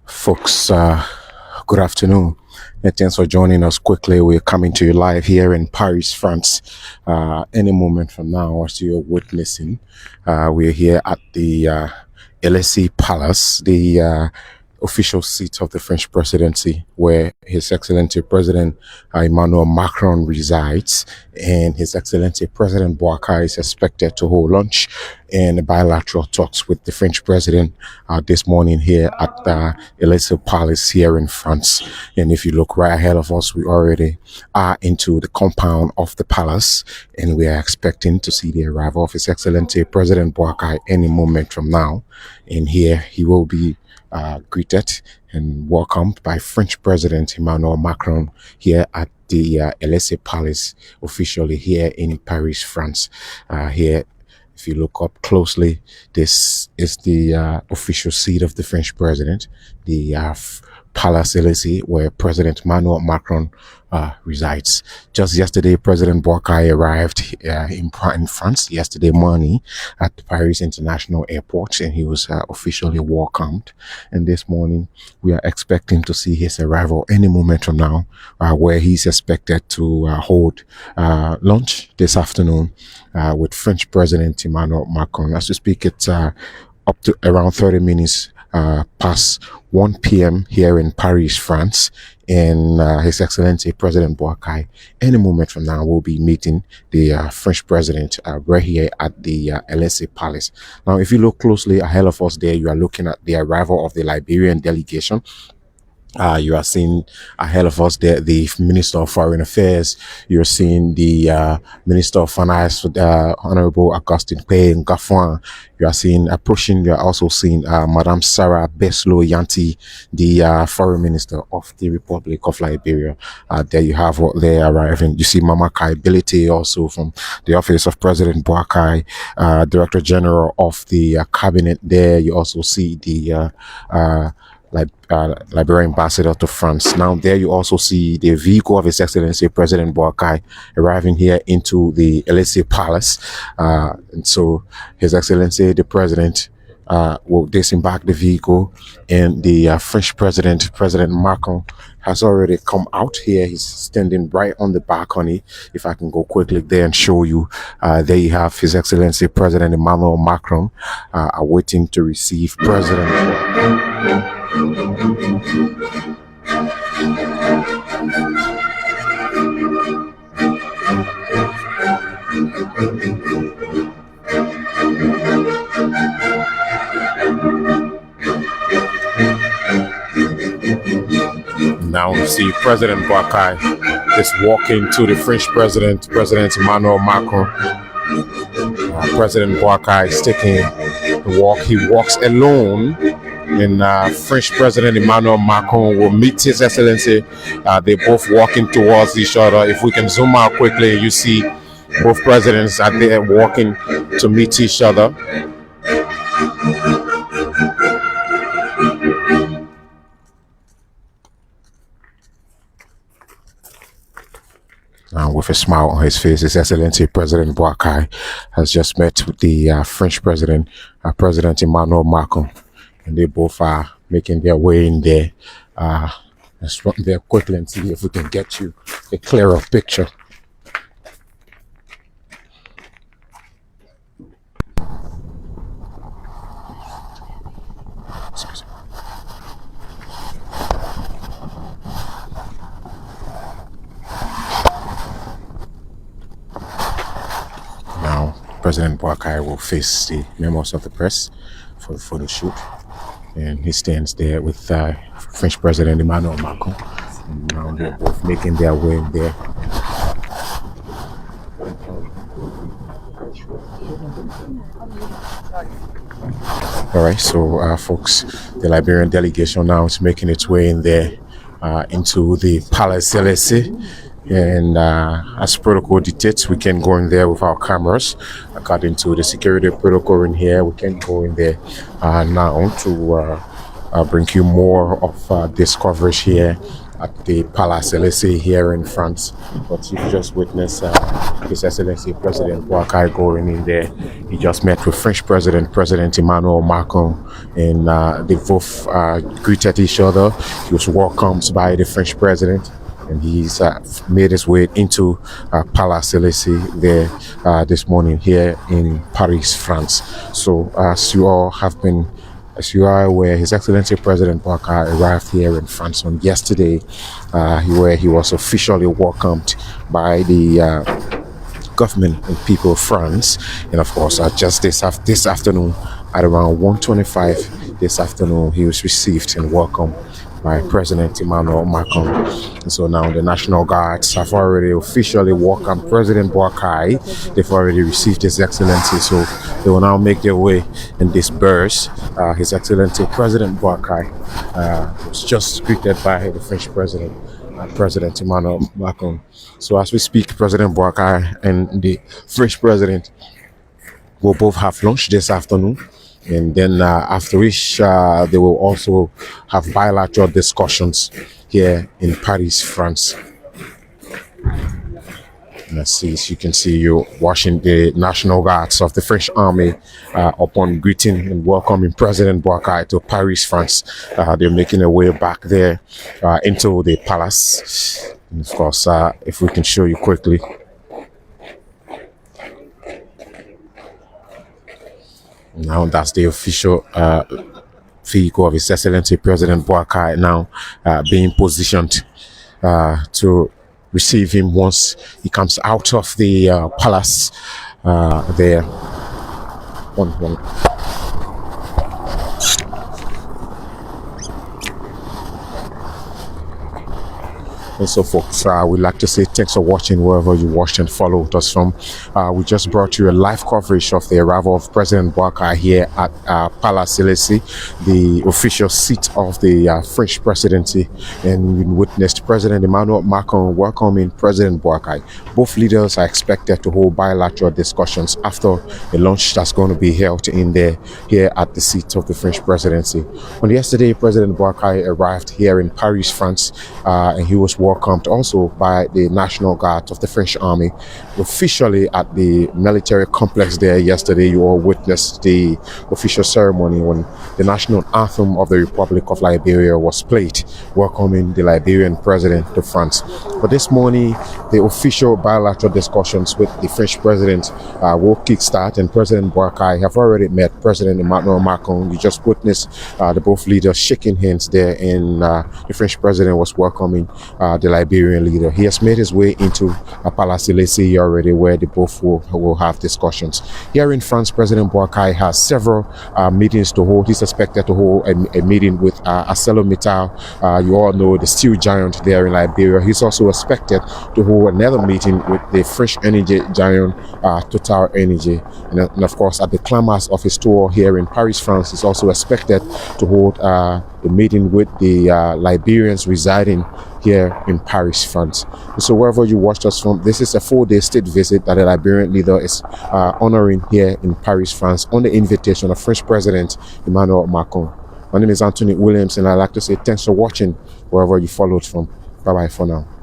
Folks, good afternoon. And thanks for joining us quickly. We're coming to you live here in Paris, France. Any moment from now, as you're witnessing, we're here at the Elysee Palace, the official seat of the French presidency, where His Excellency President Emmanuel Macron resides, and His Excellency President Boakai is expected to hold lunch and bilateral talks with the French president this morning here at the Elysee Palace here in France. And if you look right ahead of us, we already are into the compound of the palace, and we are expecting to see the arrival of His Excellency President Boakai any moment from now. And here he will be greeted and welcomed by French President Emmanuel Macron here at the Elysee Palace, officially here in Paris, France. Here, if you look up closely, this is the official seat of the French president, the Palace Elysee, where President Emmanuel Macron resides. Just yesterday, President Boakai arrived in France yesterday morning at the Paris International Airport, and he was officially welcomed. And this morning, we are expecting to see his arrival any moment from now, where he's expected to hold lunch this afternoon with French President Emmanuel Macron. As we speak, it's up to around 30 minutes past 1 p.m. here in Paris, France, and His Excellency President Boakai any moment from now will be meeting the French president right here at the Elysee Palace. Now, if you look closely ahead of us there, you are looking at the arrival of the Liberian delegation. You are seeing ahead of us there the Minister of Foreign Affairs. You're seeing the Minister of Finance, Honorable Augustin Pay Ngafouan. You are seeing approaching. You are also seeing Madame Sarah Beslo Yanti, the Foreign Minister of the Republic of Liberia. There you have what they are arriving. You see Mama Kai Bility also from the Office of President Boakai, Director General of the Cabinet. There you also see the Liberian ambassador to France. Now, there you also see the vehicle of His Excellency President Boakai arriving here into the Elysee Palace. And so, His Excellency the President will disembark the vehicle, and the French President, President Macron, has already come out here. He's standing right on the balcony. If I can go quickly there and show you, there you have His Excellency President Emmanuel Macron awaiting to receive President. Now we see President Boakai is walking to the French president, President Emmanuel Macron. President Boakai is taking the walk. He walks alone, and French President Emmanuel Macron will meet His Excellency. They're both walking towards each other. If we can zoom out quickly, you see both presidents are there walking to meet each other. With a smile on his face, His Excellency President Boakai has just met with the French President, President Emmanuel Macron, and they both are making their way in there. Let's run there quickly and see if we can get you a clearer picture. President Boakai will face the members of the press for the photo shoot, and he stands there with French President Emmanuel Macron, and now they're both making their way in there. All right, so folks, the Liberian delegation now is making its way in there into the Palace Elysee. And as protocol dictates, we can go in there with our cameras. According to the security protocol in here, we can go in there now to bring you more of this coverage here at the Palace Elysee here in France. But you just witnessed His Excellency President Boakai going in there. He just met with French President Emmanuel Macron, and they both greeted each other. He was welcomed by the French President, and he's made his way into Palace Elysee there this morning here in Paris, France. So as you are aware, His Excellency President Boakai arrived here in France on yesterday, where he was officially welcomed by the government and people of France. And of course, just this afternoon at around 1:25 this afternoon, he was received and welcomed by President Emmanuel Macron. And so now the National Guards have already officially welcomed President Boakai. They've already received His Excellency, so they will now make their way and disperse. His Excellency President Boakai was just greeted by the French President, President Emmanuel Macron. So as we speak, President Boakai and the French President will both have lunch this afternoon. And then after which they will also have bilateral discussions here in Paris, France. And as you can see, you watching the National Guards of the French Army upon greeting and welcoming President Boakai to Paris, France. They're making their way back there into the palace. And of course, if we can show you quickly. Now that's the official vehicle of His Excellency President Boakai now being positioned to receive him once he comes out of the palace there. One. And so folks, we'd like to say thanks for watching wherever you watched and followed us from. We just brought you a live coverage of the arrival of President Boakai here at Palace Elysee, the official seat of the French presidency, and we witnessed President Emmanuel Macron welcoming President Boakai. Both leaders are expected to hold bilateral discussions after the lunch that's going to be held in there here at the seat of the French presidency. On yesterday, President Boakai arrived here in Paris, France, and he was welcomed also by the National Guard of the French Army officially at the military complex there yesterday. You all witnessed the official ceremony when the national anthem of the Republic of Liberia was played, welcoming the Liberian president to France. But this morning, the official bilateral discussions with the French president will kickstart, and President Boakai have already met President Emmanuel Macron. You just witnessed the both leaders shaking hands there, and the French president was welcoming the Liberian leader. He has made his way into Palace Elysee already, where the both will have discussions. Here in France, President Boakai has several meetings to hold. He's expected to hold a meeting with ArcelorMittal. You all know the steel giant there in Liberia. He's also expected to hold another meeting with the French energy giant Total Energy. And of course, at the climax of his tour here in Paris, France, he's also expected to hold a meeting with the Liberians residing here in Paris, France. So wherever you watched us from, this is a 4-day state visit that the Liberian leader is honoring here in Paris, France, on the invitation of French President Emmanuel Macron. My name is Anthony Williams, and I'd like to say thanks for watching wherever you followed from. Bye-bye for now.